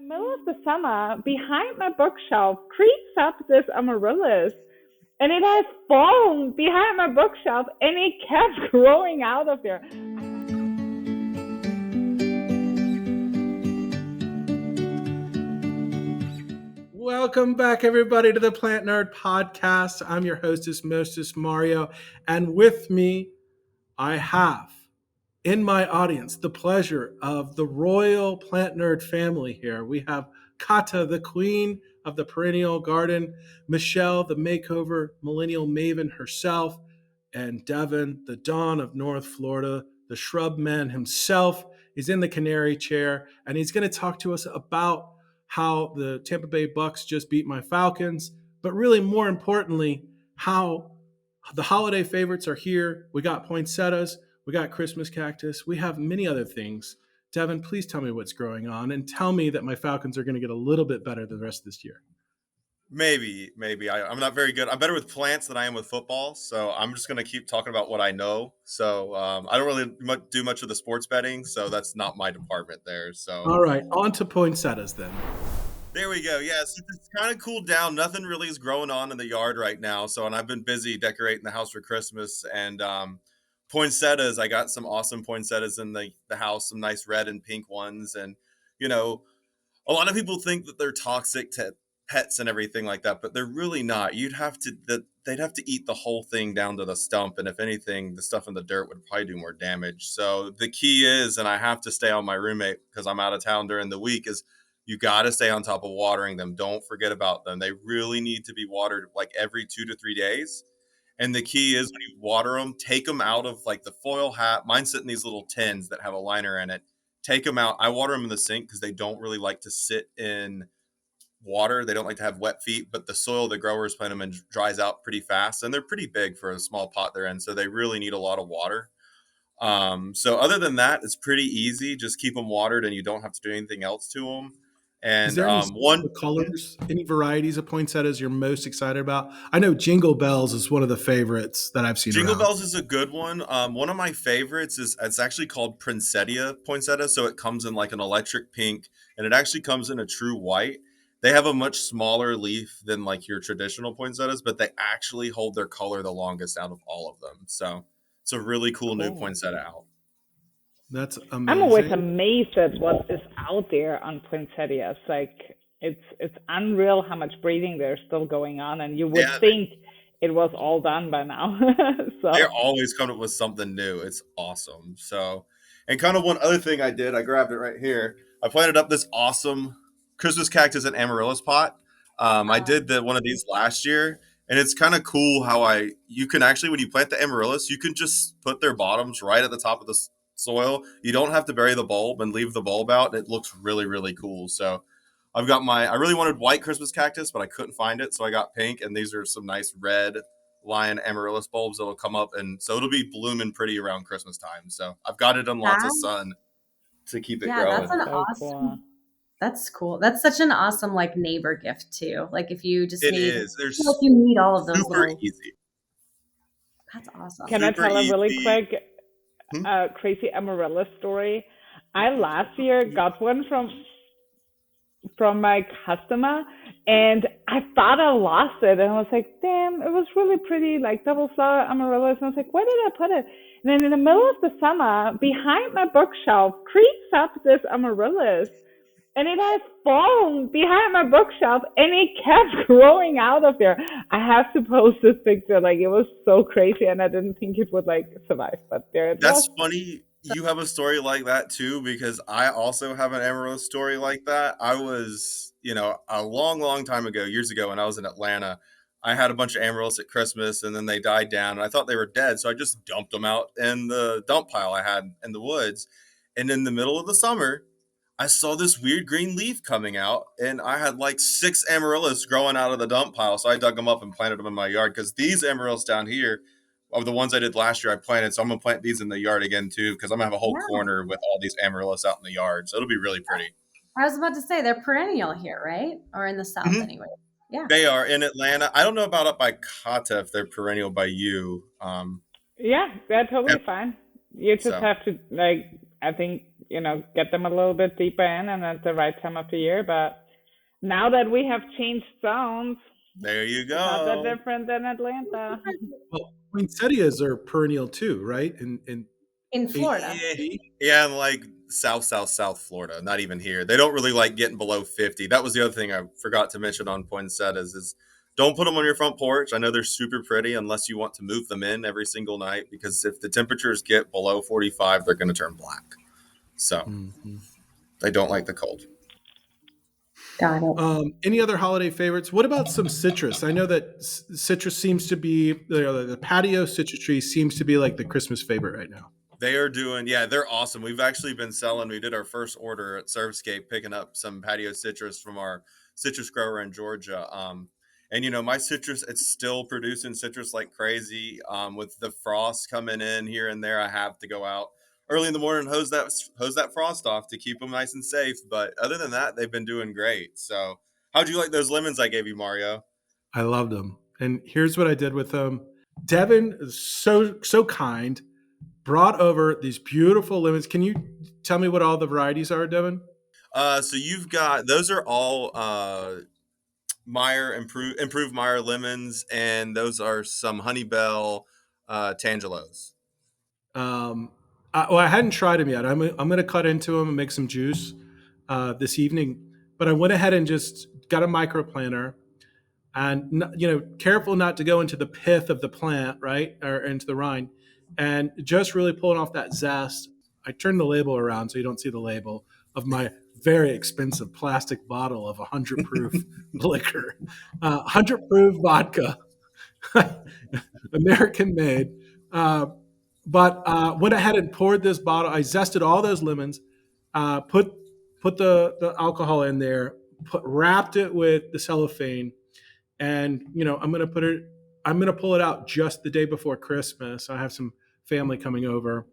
middle of the summer, behind my bookshelf, creeps up this amaryllis, and it has fallen behind my bookshelf, and it kept growing out of there. Welcome back, everybody, to the Plant Nerd Podcast. I'm your hostess, Moses Mario, and with me, I have in my audience the pleasure of the royal Plant Nerd family here. We have Kata, the queen of the perennial garden, Michelle, the makeover millennial maven herself, and Devin, the Dawn of North Florida, the shrub man himself. He's in the canary chair, and he's going to talk to us about how the Tampa Bay Bucks just beat my Falcons, but really more importantly, how the holiday favorites are here. We got poinsettias, we got Christmas cactus, we have many other things. Devin, please tell me what's going on and tell me that my Falcons are going to get a little bit better the rest of this year. Maybe. I'm not very good. I'm better with plants than I am with football, so I'm just going to keep talking about what I know. So I don't really do much of the sports betting, so that's not my department there. So all right, on to poinsettias then. There we go. Yes, it's kind of cooled down. Nothing really is growing on in the yard right now. So, and I've been busy decorating the house for Christmas. And poinsettias, I got some awesome poinsettias in the house, some nice red and pink ones. And, you know, a lot of people think that they're toxic to pets and everything like that, but they're really not. They'd have to eat the whole thing down to the stump. And if anything, the stuff in the dirt would probably do more damage. So the key is, and I have to stay on my roommate because I'm out of town during the week, is you got to stay on top of watering them. Don't forget about them. They really need to be watered like every 2 to 3 days. And the key is when you water them, take them out of like the foil hat. Mine sit in these little tins that have a liner in it. Take them out. I water them in the sink because they don't really like to sit in water. They don't like to have wet feet, but the soil the growers plant them in dries out pretty fast. And they're pretty big for a small pot they're in. So they really need a lot of water. So other than that, it's pretty easy. Just keep them watered and you don't have to do anything else to them. And is there any colors, any varieties of poinsettias you're most excited about? I know Jingle Bells is one of the favorites that I've seen. Jingle Bells is a good one. One of my favorites is it's actually called Poinsettia poinsettia. So it comes in like an electric pink, and it actually comes in a true white. They have a much smaller leaf than like your traditional poinsettias, but they actually hold their color the longest out of all of them. So it's a really cool new poinsettia out. That's amazing. I'm always amazed at what is out there on poinsettias. Like it's unreal how much breeding there's still going on, and you would think it was all done by now. So they're always coming up with something new. It's awesome. So, and kind of one other thing I did, I grabbed it right here. I planted up this awesome Christmas cactus and amaryllis pot. I did one of these last year. And it's kind of cool how you can actually, when you plant the amaryllis, you can just put their bottoms right at the top of the soil. You don't have to bury the bulb and leave the bulb out. It looks really, really cool. So I've got I really wanted white Christmas cactus, but I couldn't find it. So I got pink, and these are some nice red lion amaryllis bulbs that'll come up. And so it'll be blooming pretty around Christmas time. So I've got it in lots of sun to keep it growing. That's an awesome. That's cool. That's such an awesome like neighbor gift too. Like if you just you need all of those. Super easy. That's awesome. Can I tell a really quick crazy amaryllis story? I last year got one from my customer, and I thought I lost it, and I was like, damn, it was really pretty, like double flower amaryllis. And I was like, where did I put it? And then in the middle of the summer, behind my bookshelf, creeps up this amaryllis. And it has fallen behind my bookshelf, and it kept growing out of there. I have to post this picture. Like, it was so crazy, and I didn't think it would, like, survive. But there it was. That's funny. You have a story like that, too, because I also have an amaryllis story like that. I was, a long, long time ago, years ago, when I was in Atlanta, I had a bunch of amaryllis at Christmas, and then they died down, and I thought they were dead, so I just dumped them out in the dump pile I had in the woods. And in the middle of the summer, I saw this weird green leaf coming out, and I had like 6 amaryllis growing out of the dump pile. So I dug them up and planted them in my yard, because these amaryllis down here are the ones I did last year. I planted, so I'm going to plant these in the yard again too, because I'm going to have a whole corner with all these amaryllis out in the yard. So it'll be really pretty. I was about to say they're perennial here, right? Or in the South anyway. Yeah. They are in Atlanta. I don't know about up by Kata if they're perennial by you. Yeah, they're totally fine. You just have to, like, I think get them a little bit deeper in and at the right time of the year. But now that we have changed zones, there you go. Not that different than Atlanta. Well, poinsettias are perennial too, right? In Florida. Yeah, in like south Florida. Not even here. They don't really like getting below 50. That was the other thing I forgot to mention on poinsettias is don't put them on your front porch. I know they're super pretty unless you want to move them in every single night, because if the temperatures get below 45, they're going to turn black. So they don't like the cold. Got it. Any other holiday favorites? What about some citrus? I know that citrus seems to be the patio citrus tree seems to be like the Christmas favorite right now. They are doing, yeah, they're awesome. We've actually been selling. We did our first order at Servscape, picking up some patio citrus from our citrus grower in Georgia. And my citrus, it's still producing citrus like crazy. With the frost coming in here and there, I have to go out early in the morning and hose that frost off to keep them nice and safe. But other than that, they've been doing great. So how'd you like those lemons I gave you, Mario? I loved them. And here's what I did with them. Devin is so kind, brought over these beautiful lemons. Can you tell me what all the varieties are, Devin? So you've got, those are all Meyer improved Meyer lemons, and those are some Honeybell Tangelos. I hadn't tried them yet. I'm going to cut into them and make some juice this evening. But I went ahead and just got a microplaner, and careful not to go into the pith of the plant, right, or into the rind, and just really pulling off that zest. I turned the label around so you don't see the label of my very expensive plastic bottle of 100 proof liquor, 100 proof vodka, American made. But went ahead and poured this bottle. I zested all those lemons, put the alcohol in there, wrapped it with the cellophane, and I'm gonna pull it out just the day before Christmas. I have some family coming over.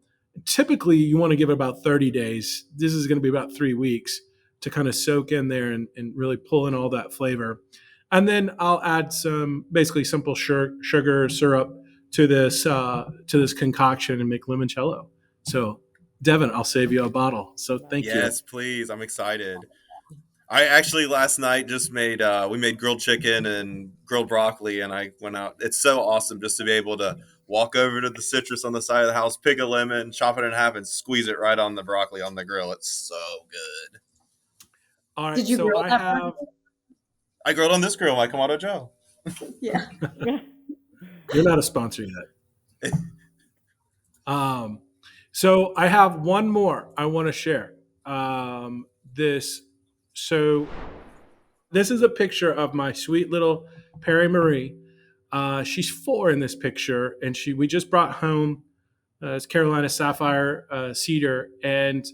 Typically, you want to give it about 30 days. This is going to be about 3 weeks to kind of soak in there and really pull in all that flavor. And then I'll add some basically simple sugar syrup to this concoction and make limoncello. So, Devin, I'll save you a bottle. So thank you. Yes, please. I'm excited. I actually last night just we made grilled chicken and grilled broccoli, and I went out. It's so awesome just to be able to walk over to the citrus on the side of the house, pick a lemon, chop it in half, and squeeze it right on the broccoli on the grill. It's so good. All right. Did you grill that? I grilled on this grill, my Kamado Joe. Yeah. You're not a sponsor yet. So I have one more I want to share. This is a picture of my sweet little Perry Marie. She's 4 in this picture, and we just brought home it's Carolina Sapphire cedar, and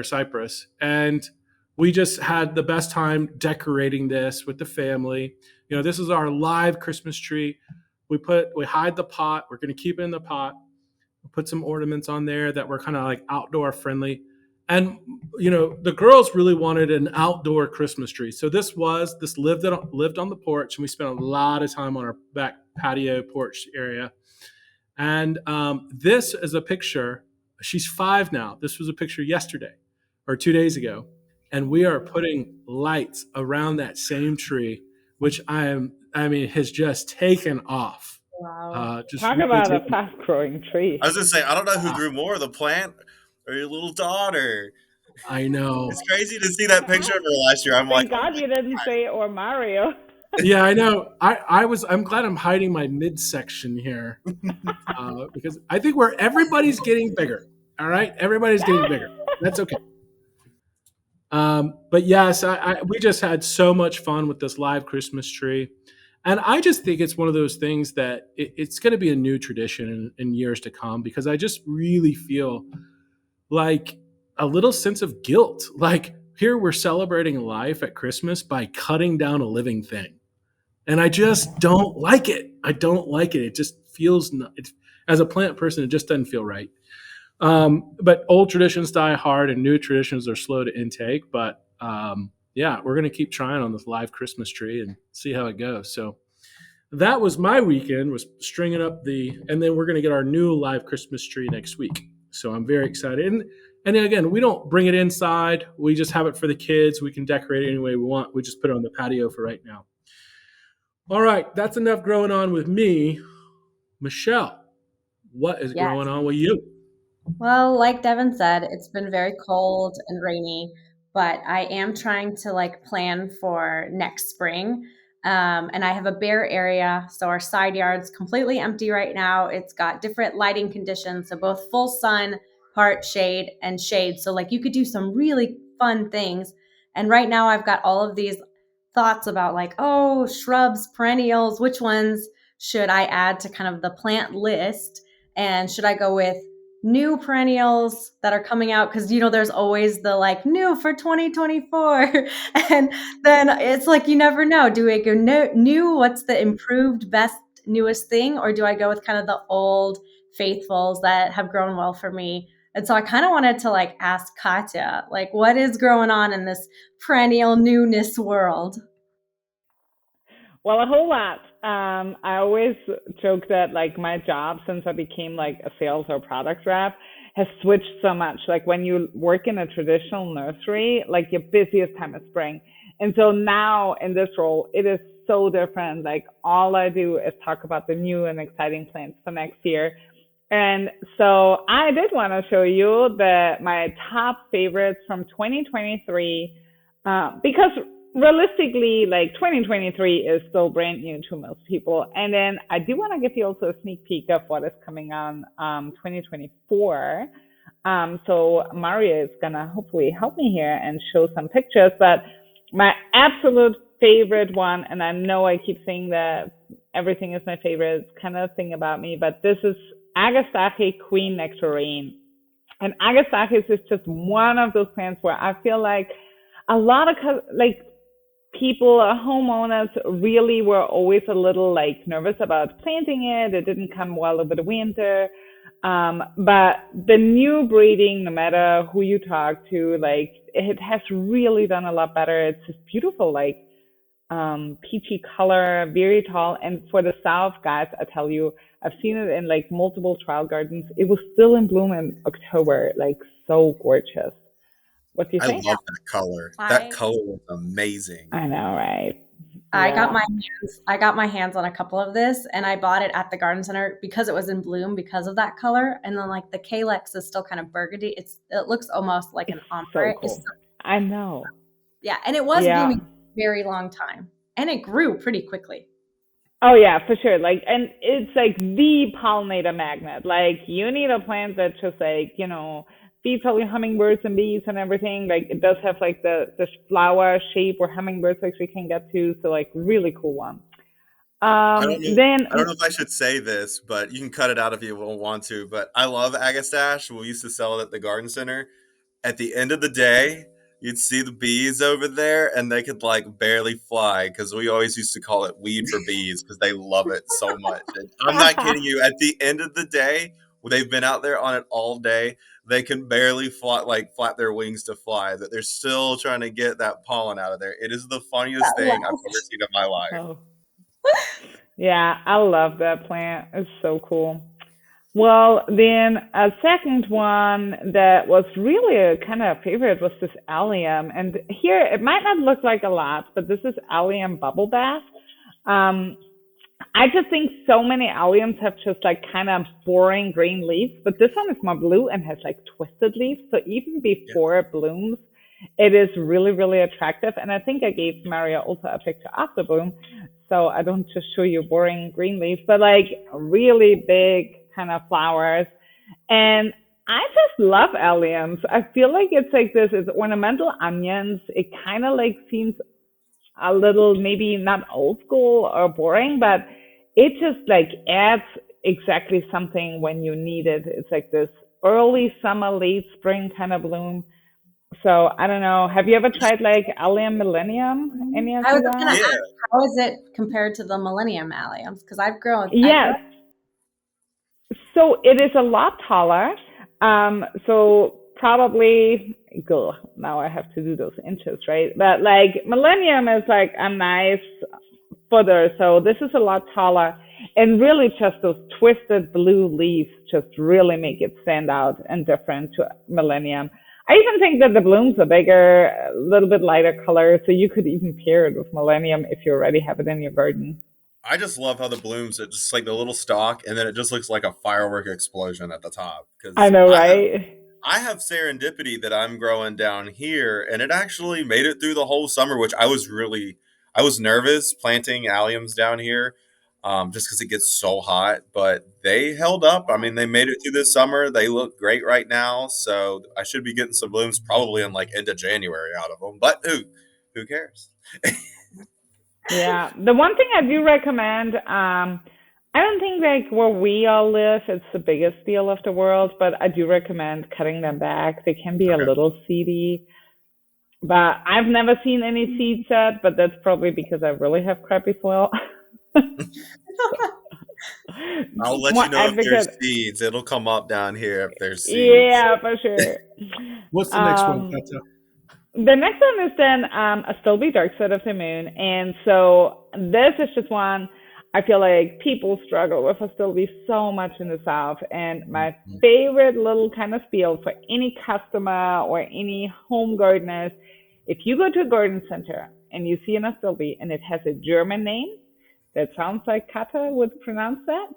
cypress, and we just had the best time decorating this with the family. This is our live Christmas tree. We hide the pot. We're going to keep it in the pot. We'll put some ornaments on there that were kind of like outdoor friendly. And, the girls really wanted an outdoor Christmas tree. So this lived on the porch, and we spent a lot of time on our back patio porch area. And this is a picture. She's 5 now. This was a picture yesterday or 2 days ago. And we are putting lights around that same tree, which has just taken off. Wow. Talk about a fast-growing tree. I was going to say, I don't know who grew more, the plant or your little daughter. I know. It's crazy to see that picture of her last year. Thank God you didn't say or Mario. Yeah, I know. I'm glad I'm hiding my midsection here because I think everybody's getting bigger. All right, everybody's getting bigger. That's okay. But yes, we just had so much fun with this live Christmas tree, and I just think it's one of those things that it's going to be a new tradition in years to come, because I just really feel like a little sense of guilt. Like, here we're celebrating life at Christmas by cutting down a living thing. And I just don't like it. I don't like it. It just feels, as a plant person, it just doesn't feel right. But old traditions die hard and new traditions are slow to intake. But we're going to keep trying on this live Christmas tree and see how it goes. So that was my weekend, was stringing up and then we're going to get our new live Christmas tree next week. So I'm very excited. And again, we don't bring it inside. We just have it for the kids. We can decorate it any way we want. We just put it on the patio for right now. All right, that's enough growing on with me. Michelle, what is growing on with you? Well, like Devin said, it's been very cold and rainy, but I am trying to like plan for next spring. And I have a bare area, so our side yard's completely empty right now. It's got different lighting conditions, so both full sun, part shade, and shade. So like you could do some really fun things. And right now I've got all of these thoughts about like, oh, shrubs, perennials, which ones should I add to kind of the plant list? And should I go with new perennials that are coming out? Because, you know, there's always the like new for 2024. And then it's like, you never know. Do I go new? What's the improved, best, newest thing? Or do I go with kind of the old faithfuls that have grown well for me? And so I kind of wanted to like ask Kata, like, what is growing on in this perennial newness world? Well, a whole lot. I always joke that like my job since I became like a sales or product rep has switched so much. Like when you work in a traditional nursery, like your busiest time is spring. And so now in this role, it is so different. Like all I do is talk about the new and exciting plans for next year. And so I did want to show you my top favorites from 2023, because realistically, like 2023 is still brand new to most people. And then I do want to give you also a sneak peek of what is coming on 2024. So Mario is gonna hopefully help me here and show some pictures. But my absolute favorite one, and I know I keep saying that everything is my favorite kind of thing about me, but this is Agastache Queen Nectarine. And Agastache is just one of those plants where I feel like a lot of like people, homeowners really were always a little like nervous about planting it. It didn't come well over the winter. But the new breeding, no matter who you talk to, like it has really done a lot better. It's this beautiful, like peachy color, very tall. And for the South, guys, I tell you, I've seen it in like multiple trial gardens. It was still in bloom in October, like so gorgeous. What do you think? I love that color. That color is amazing. I know, right? I got my hands on a couple of this, and I bought it at the garden center because it was in bloom because of that color. And then like the calyx is still kind of burgundy. It looks almost like an ombre. So cool. I know. Yeah, and it was blooming a very long time, and it grew pretty quickly. Oh yeah, for sure. Like, and it's like the pollinator magnet. Like, you need a plant that just like, you know, feeds all your hummingbirds and bees and everything. Like, it does have like the flower shape where hummingbirds actually can get to. So like, really cool one. I don't know if I should say this, but you can cut it out if you want to. But I love Agastache. We used to sell it at the garden center. At the end of the day, you'd see the bees over there, and they could like barely fly because we always used to call it weed for bees because they love it so much. And I'm not kidding you. At the end of the day, they've been out there on it all day. They can barely flap their wings to fly. That they're still trying to get that pollen out of there. It is the funniest thing I've ever seen in my life. Oh. Yeah, I love that plant. It's so cool. Well, then a second one that was really a kind of favorite was this Allium. And here, it might not look like a lot, but this is Allium Bubble Bath. I just think so many Alliums have just like kind of boring green leaves, but this one is more blue and has like twisted leaves. So even before it blooms, it is really, really attractive. And I think I gave Maria also a picture after bloom, so I don't just show you boring green leaves, but like really big kind of flowers. And I just love Alliums. I feel like it's like this, it's ornamental onions. It kind of like seems a little maybe not old school or boring, but it just like adds exactly something when you need it. It's like this early summer, late spring kind of bloom. So I don't know. Have you ever tried like Allium Millennium? Any of I was that? going to ask, how is it compared to the Millennium Alliums? Because I've grown. Yes. So it is a lot taller. So probably, now I have to do those inches, right? But like Millennium is like a nice footer. So this is a lot taller. And really just those twisted blue leaves just really make it stand out and different to Millennium. I even think that the blooms are bigger, a little bit lighter color, so you could even pair it with Millennium if you already have it in your garden. I just love how the blooms, it's just like the little stalk, and then it just looks like a firework explosion at the top. I Because know, right? I have serendipity that I'm growing down here, and it actually made it through the whole summer, which I was nervous planting alliums down here, just because it gets so hot. But they held up. I mean, they made it through this summer. They look great right now, so I should be getting some blooms probably in like end of January out of them. But who cares? Yeah. The one thing I do recommend, I don't think like where we all live, it's the biggest deal of the world, but I do recommend cutting them back. They can be a Okay. little seedy, but I've never seen any seed set, but that's probably because I really have crappy soil. I'll let you know if there's seeds. It'll come up down here if there's seeds. Yeah, for sure. What's the next one, Kata? The next one is then Astilbe Dark Side of the Moon. And so this is just one, I feel like people struggle with Astilbe so much in the South. And my favorite little kind of spiel for any customer or any home gardeners, if you go to a garden center and you see an Astilbe and it has a German name, that sounds like Kata would pronounce that,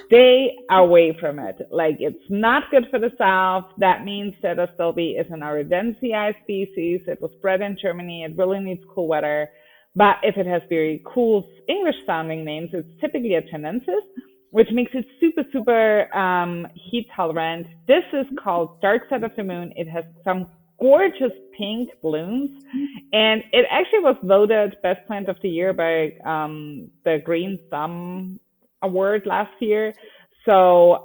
stay away from it. Like, it's not good for the South. That means that Astilbe is an Ardentii species. It was bred in Germany. It really needs cool weather. But if it has very cool English-sounding names, it's typically a Chinensis, which makes it super, super heat tolerant. This is called Dark Side of the Moon. It has some gorgeous pink blooms, and it actually was voted best plant of the year by the Green Thumb Award last year. So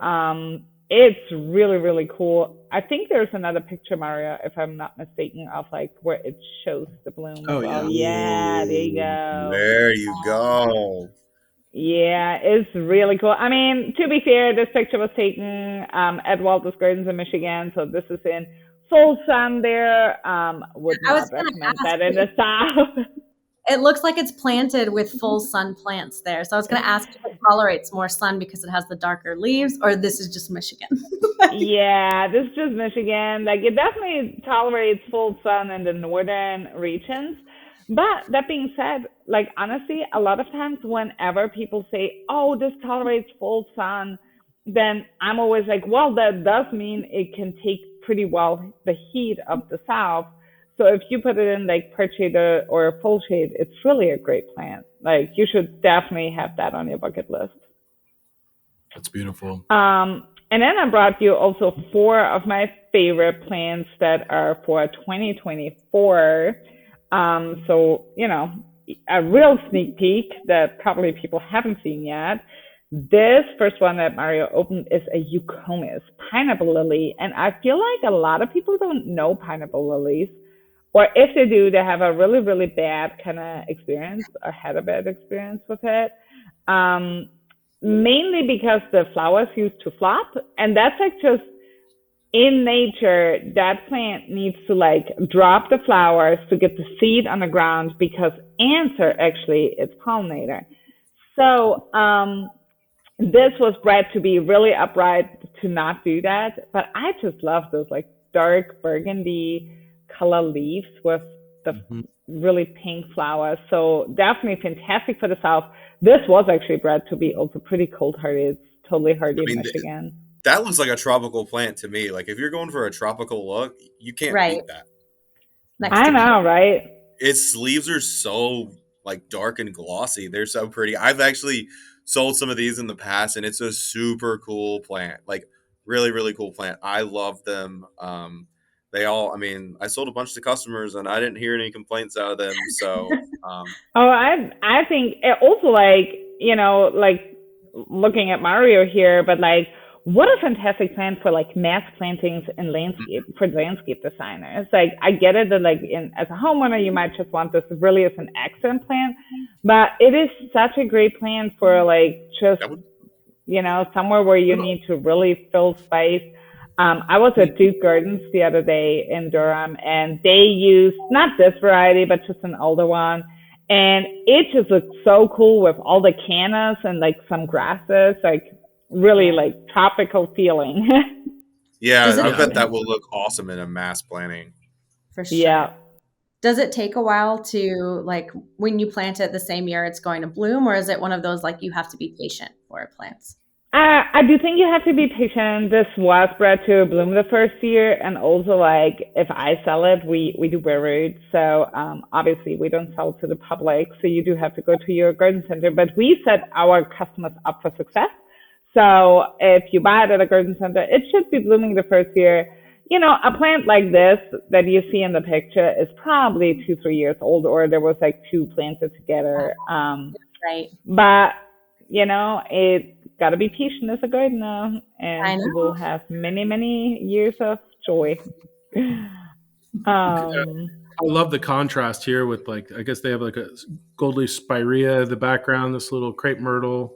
it's really, really cool. I think there's another picture, Mario, if I'm not mistaken, of like where it shows the bloom. Oh, well. yeah. Yeah, there you go. There you go. Yeah, it's really cool. I mean, to be fair, this picture was taken at Walter's Gardens in Michigan, so this is in full sun there. Would not recommend that in the South. It looks like it's planted with full sun plants there. So I was going to ask if it tolerates more sun because it has the darker leaves, or this is just Michigan. Yeah, this is just Michigan. Like, it definitely tolerates full sun in the northern regions. But that being said, like, honestly, a lot of times whenever people say, oh, this tolerates full sun, then I'm always like, well, that does mean it can take pretty well the heat of the South. So if you put it in like part shade or full shade, it's really a great plant. Like, you should definitely have that on your bucket list. That's beautiful. And then I brought you also 4 of my favorite plants that are for 2024. So, you know, a real sneak peek that probably people haven't seen yet. This first one that Mario opened is a Eucomis, pineapple lily. And I feel like a lot of people don't know pineapple lilies. Or if they do, they have a really, really bad kind of experience or had a bad experience with it. Mainly because the flowers used to flop. And that's like just in nature, that plant needs to like drop the flowers to get the seed on the ground because ants are actually its pollinator. So this was bred to be really upright to not do that. But I just love those like dark burgundy color leaves with the really pink flowers. So definitely fantastic for the South. This was actually bred to be also pretty cold hardy. It's totally hardy in Michigan. That looks like a tropical plant to me. Like, if you're going for a tropical look, you can't beat that. I know, right? Its leaves are so like dark and glossy. They're so pretty. I've actually sold some of these in the past, and it's a super cool plant. Like, really, really cool plant. I love them. I sold a bunch to customers and I didn't hear any complaints out of them. So, I think it also, like, you know, like looking at Mario here, but like, what a fantastic plant for like mass plantings in landscape, for landscape designers. Like, I get it that like as a homeowner, you might just want this really as an accent plant, but it is such a great plant for like just, you know, somewhere where you need to really fill space. I was at Duke Gardens the other day in Durham, and they used not this variety, but just an older one. And it just looks so cool with all the cannas and like some grasses, like really like tropical feeling. Yeah, I Yeah. bet that will look awesome in a mass planting. For sure. Yeah. Does it take a while to, like, when you plant it the same year it's going to bloom, or is it one of those like you have to be patient for it plants? I do think you have to be patient. This was bred to bloom the first year, and also like if I sell it, we do bare root. So obviously we don't sell to the public, so you do have to go to your garden center. But we set our customers up for success. So if you buy it at a garden center, it should be blooming the first year. You know, a plant like this that you see in the picture is probably 2-3 years old, or there was like two planted together. Right. But you know, it got to be patient as a gardener, I and know. you will have many, many years of joy. I love the contrast here with, like, I guess they have like a gold leaf spirea in the background, this little crepe myrtle.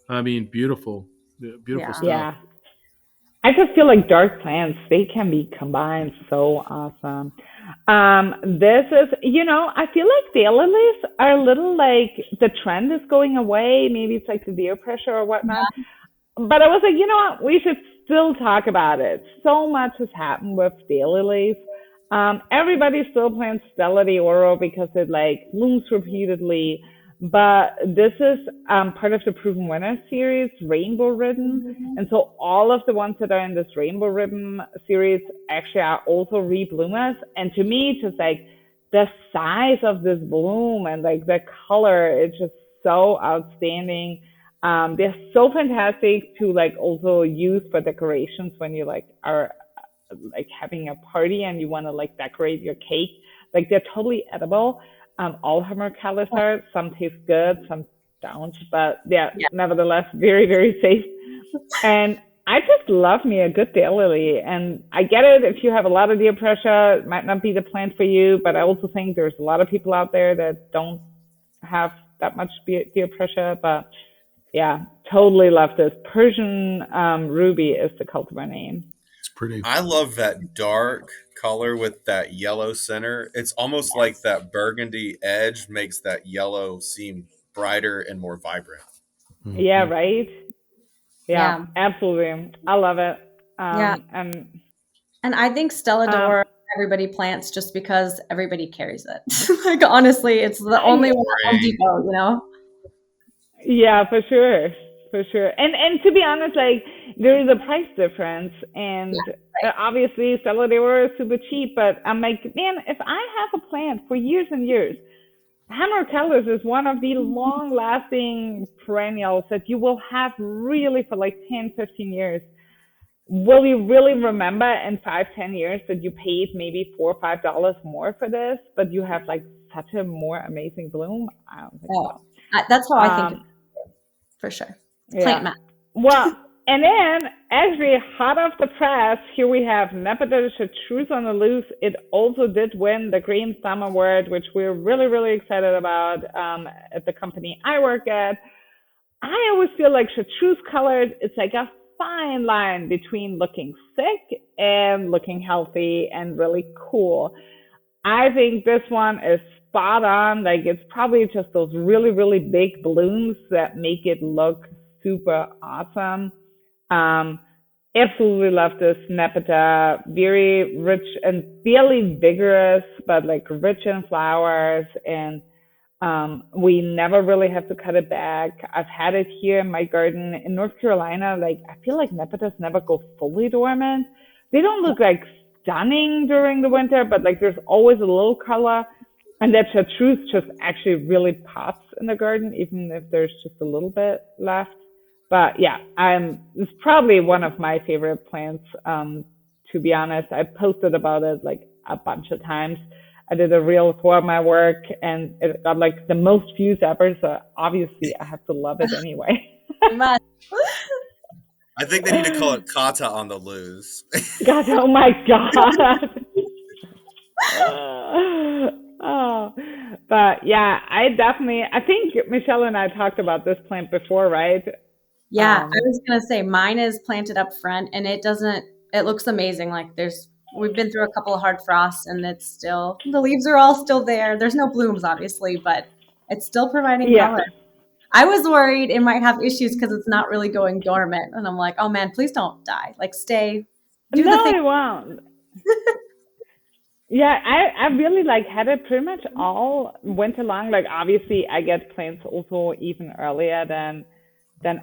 I mean, beautiful, beautiful Yeah. stuff. Yeah. I just feel like dark plants, they can be combined so awesome. This is, you know, I feel like daylilies are a little like the trend is going away. Maybe it's like the deer pressure or whatnot. But I was like, you know what? We should still talk about it. So much has happened with daylilies. Everybody still plants Stella de Oro because it like blooms repeatedly. But this is part of the Proven Winners series, Rainbow Ribbon. And so all of the ones that are in this Rainbow Ribbon series actually are also rebloomers. And to me, just like the size of this bloom and like the color, it's just so outstanding. They're so fantastic to like also use for decorations when you like are like having a party and you want to like decorate your cake. Like they're totally edible. All Hemerocallis are. Some taste good, some don't, but yeah, nevertheless, very, very safe. And I just love me a good daylily. And I get it if you have a lot of deer pressure, it might not be the plant for you, but I also think there's a lot of people out there that don't have that much deer pressure. But yeah, totally love this. Persian Ruby is the cultivar name. It's pretty. I love that dark color with that yellow center. It's almost like that burgundy edge makes that yellow seem brighter and more vibrant. Yeah, right? Yeah, absolutely. I love it. Yeah. And I think Stella d'Oro everybody plants just because everybody carries it. Like, honestly, it's the only one at Home Depot, you know? Yeah, for sure. For sure. And to be honest, like there is a price difference, and obviously Stella d'Oro is super cheap, but I'm like, man, if I have a plant for years and years, Hemerocallis is one of the long-lasting perennials that you will have really for like 10, 15 years. Will you really remember in 5, 10 years that you paid maybe $4 or $5 more for this, but you have like such a more amazing bloom? I don't think so. That's how I think for sure. Plant map. Well, and then actually hot off the press, here we have Nepeta Chartreuse on the loose. It also did win the Green Thumb Award, which we're really, really excited about at the company I work at. I always feel like Chartreuse colored, it's like a fine line between looking sick and looking healthy and really cool. I think this one is spot on. Like it's probably just those really, really big blooms that make it look super awesome. Absolutely love this Nepeta. Very rich and fairly vigorous, but like rich in flowers. And we never really have to cut it back. I've had it here in my garden in North Carolina. Like I feel like Nepetas never go fully dormant. They don't look like stunning during the winter, but like there's always a little color. And that Chartreuse just actually really pops in the garden, even if there's just a little bit left. But yeah, it's probably one of my favorite plants. To be honest, I posted about it like a bunch of times. I did a reel for my work, and it got like the most views ever. So obviously, I have to love it anyway. You must. I think they need to call it Kata on the loose. God, oh my God. But yeah, I think Michelle and I talked about this plant before, right? Yeah, I was going to say mine is planted up front and it looks amazing. Like we've been through a couple of hard frosts and the leaves are all still there. There's no blooms obviously, but It's still providing Yeah. color. I was worried it might have issues because it's not really going dormant. And I'm like, oh man, please don't die. Like stay, do the thing. No, it won't. Yeah, I really like had it pretty much all winter long. Like obviously I get plants also even earlier than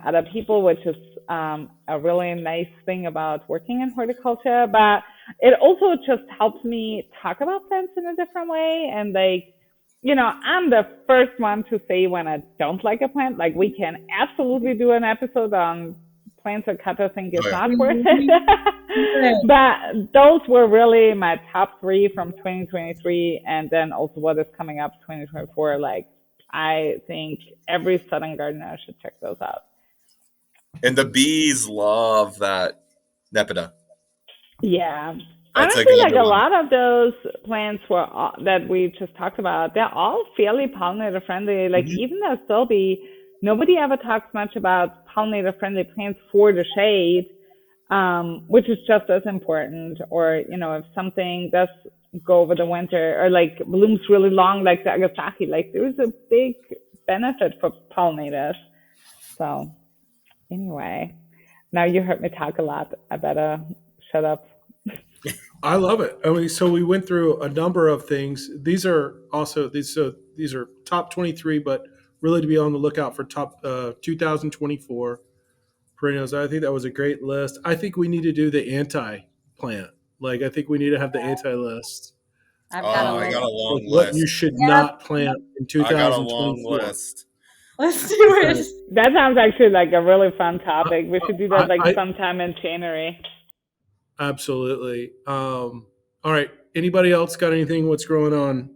other people, which is a really nice thing about working in horticulture. But it also just helps me talk about plants in a different way. And like, I'm the first one to say when I don't like a plant. Like we can absolutely do an episode on plants that Kata think is not worth it. But those were really my top 3 from 2023, and then also what is coming up 2024. Like I think every southern gardener should check those out. And the bees love that Nepeta. Yeah. That's Honestly, like a one. lot of those plants that we just talked about, they're all fairly pollinator friendly. Like even the Astilbe, nobody ever talks much about pollinator friendly plants for the shade, which is just as important. Or, if something does go over the winter or like blooms really long, like the Agastache, like there's a big benefit for pollinators. So anyway, now you heard me talk a lot. I better shut up. I love it. I mean, so we went through a number of things. These are top 23, but really to be on the lookout for top 2024 perennials. I think that was a great list. I think we need to do the anti-plant. Like, I think we need to have the anti-list. I've got a I got a long What list. you should not plant in I got a long 2024. list. Let's do it. That sounds actually like a really fun topic. We should do that sometime in January. Absolutely. All right. Anybody else got anything? What's going on?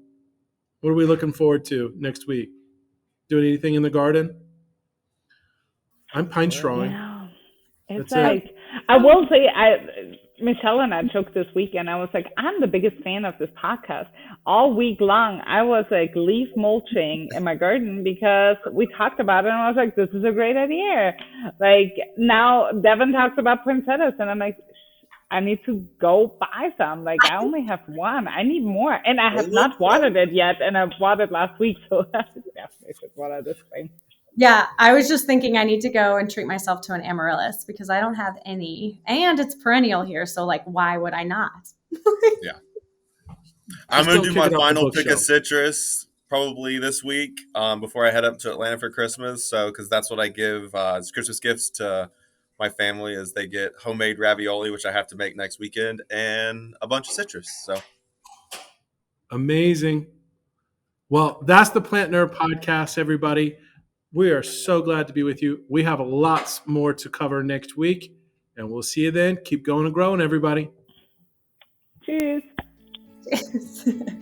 What are we looking forward to next week? Doing anything in the garden? I'm pine strawing. It's like, I will say, Michelle and I joked this weekend. I was like, I'm the biggest fan of this podcast. All week long, I was like leaf mulching in my garden because we talked about it, and I was like, this is a great idea. Like now, Devin talks about poinsettias, and I'm like, I need to go buy some. Like I only have one. I need more, and I have not watered it yet. And I watered last week, so I definitely should water this thing. Yeah, I was just thinking I need to go and treat myself to an amaryllis because I don't have any, and it's perennial here. So like, why would I not? Yeah, I'm gonna do my final pick of citrus probably this week before I head up to Atlanta for Christmas. So because that's what I give as Christmas gifts to my family, is they get homemade ravioli, which I have to make next weekend, and a bunch of citrus. So amazing. Well, that's the Plant Nerd Podcast, everybody. We are so glad to be with you. We have lots more to cover next week, and we'll see you then. Keep going and growing, everybody. Cheers. Cheers.